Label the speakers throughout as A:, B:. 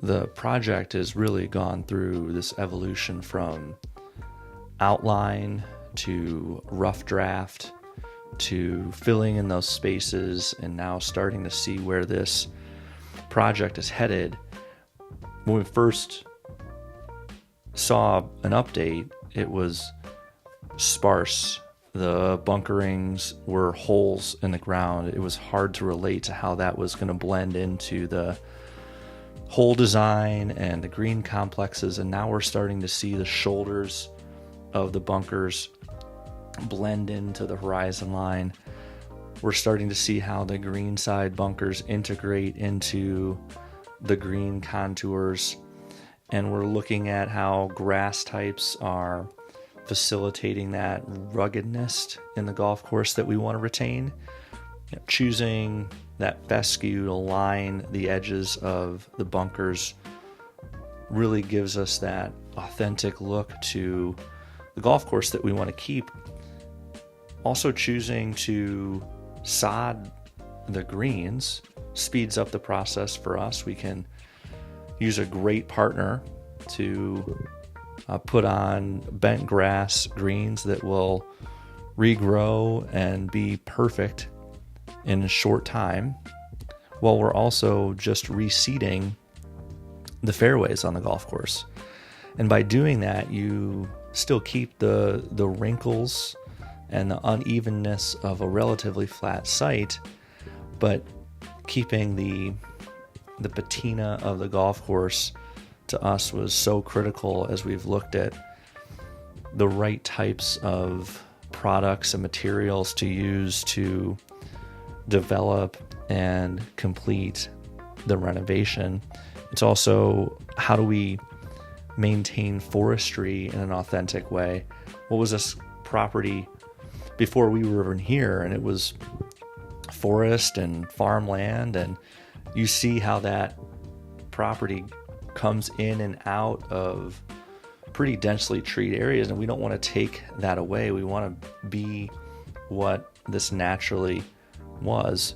A: the project has really gone through this evolution from outline to rough draft to filling in those spaces, and now starting to see where this project is headed. When we first saw an update, it was sparse. The bunkerings were holes in the ground. It was hard to relate to how that was going to blend into the whole design and the green complexes. And now we're starting to see the shoulders of the bunkers blend into the horizon line. We're starting to see how the green side bunkers integrate into the green contours. And we're looking at how grass types are facilitating that ruggedness in the golf course that we want to retain. Choosing that fescue to line the edges of the bunkers really gives us that authentic look to the golf course that we want to keep. Also, choosing to sod the greens speeds up the process for us. We can use a great partner to put on bent grass greens that will regrow and be perfect in a short time, while we're also just reseeding the fairways on the golf course. And by doing that, you still keep the wrinkles and the unevenness of a relatively flat site, but keeping the patina of the golf course to us was so critical as we've looked at the right types of products and materials to use to develop and complete the renovation. It's also, how do we maintain forestry in an authentic way? What was this property before we were in here? And it was forest and farmland, and you see how that property comes in and out of pretty densely treed areas, and we don't want to take that away. We want to be what this naturally was.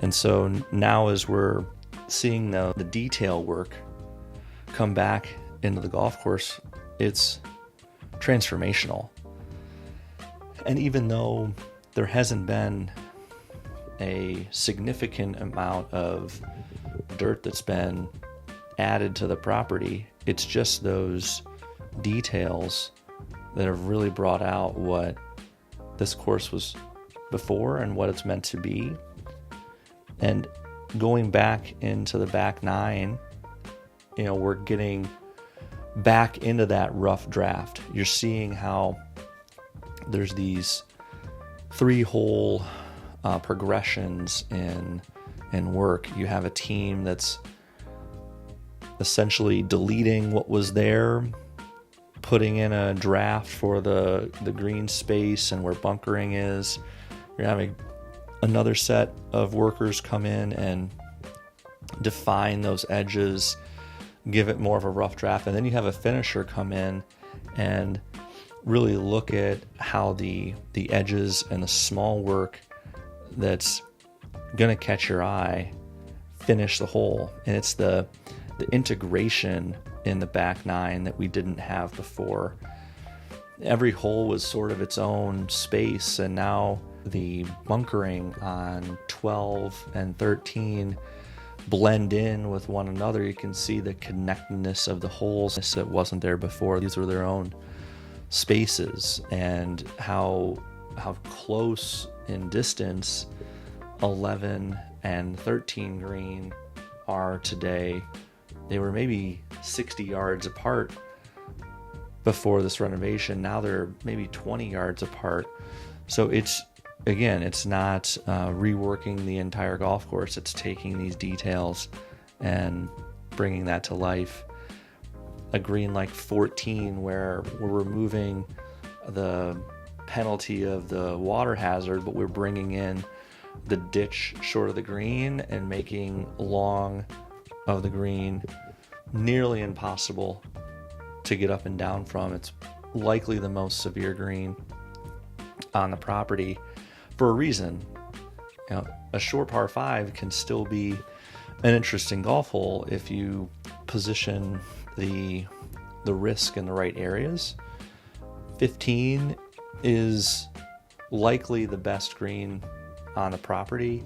A: And so now, as we're seeing the detail work come back into the golf course, it's transformational. And even though there hasn't been a significant amount of dirt that's been added to the property, it's just those details that have really brought out what this course was before and what it's meant to be. And going back into the back nine, we're getting back into that rough draft. You're seeing how there's these 3-hole progressions in work. You have a team that's essentially deleting what was there, putting in a draft for the green space and where bunkering is. You're having another set of workers come in and define those edges, give it more of a rough draft, and then you have a finisher come in and really look at how the edges and the small work that's going to catch your eye finish the hole. And it's the integration in the back nine that we didn't have before. Every hole was sort of its own space, and now the bunkering on 12 and 13 blend in with one another. You can see the connectedness of the holes that wasn't there before. These were their own spaces, and how close in distance 11 and 13 green are today. They were maybe 60 yards apart before this renovation. Now they're maybe 20 yards apart. So it's not reworking the entire golf course. It's taking these details and bringing that to life. A green like 14, where we're removing the penalty of the water hazard, but we're bringing in the ditch short of the green and making long of the green nearly impossible to get up and down from. It's likely the most severe green on the property for a reason. A short par 5 can still be an interesting golf hole if you position the risk in the right areas. 15 is likely the best green on the property,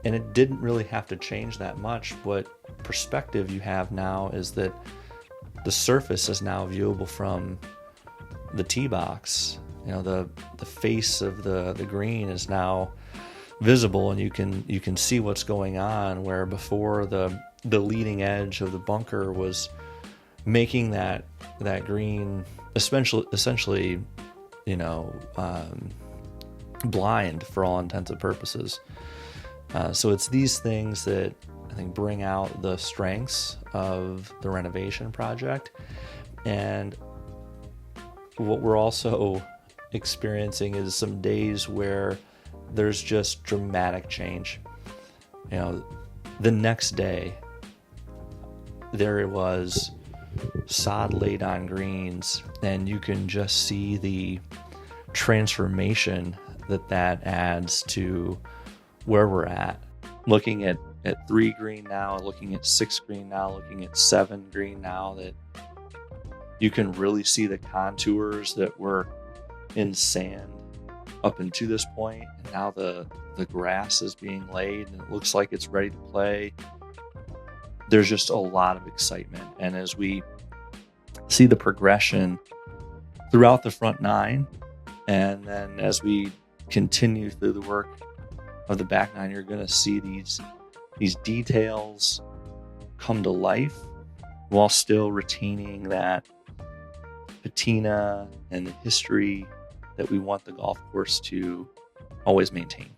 A: and it didn't really have to change that much. What perspective you have now is that the surface is now viewable from the tee box. The face of the green is now visible, and you can see what's going on, where before the leading edge of the bunker was making that green essentially blind for all intents and purposes. So it's these things that I think bring out the strengths of the renovation project. And what we're also experiencing is some days where there's just dramatic change. The next day there it was, sod laid on greens, and you can just see the transformation that adds to where we're at. Looking at 3 green now, looking at 6 green now, looking at 7 green now, that you can really see the contours that were in sand up until this point, and now the grass is being laid and it looks like it's ready to play. There's just a lot of excitement, and as we see the progression throughout the front 9, and then as we continue through the work of the back 9, you're going to see these details come to life while still retaining that patina and the history that we want the golf course to always maintain.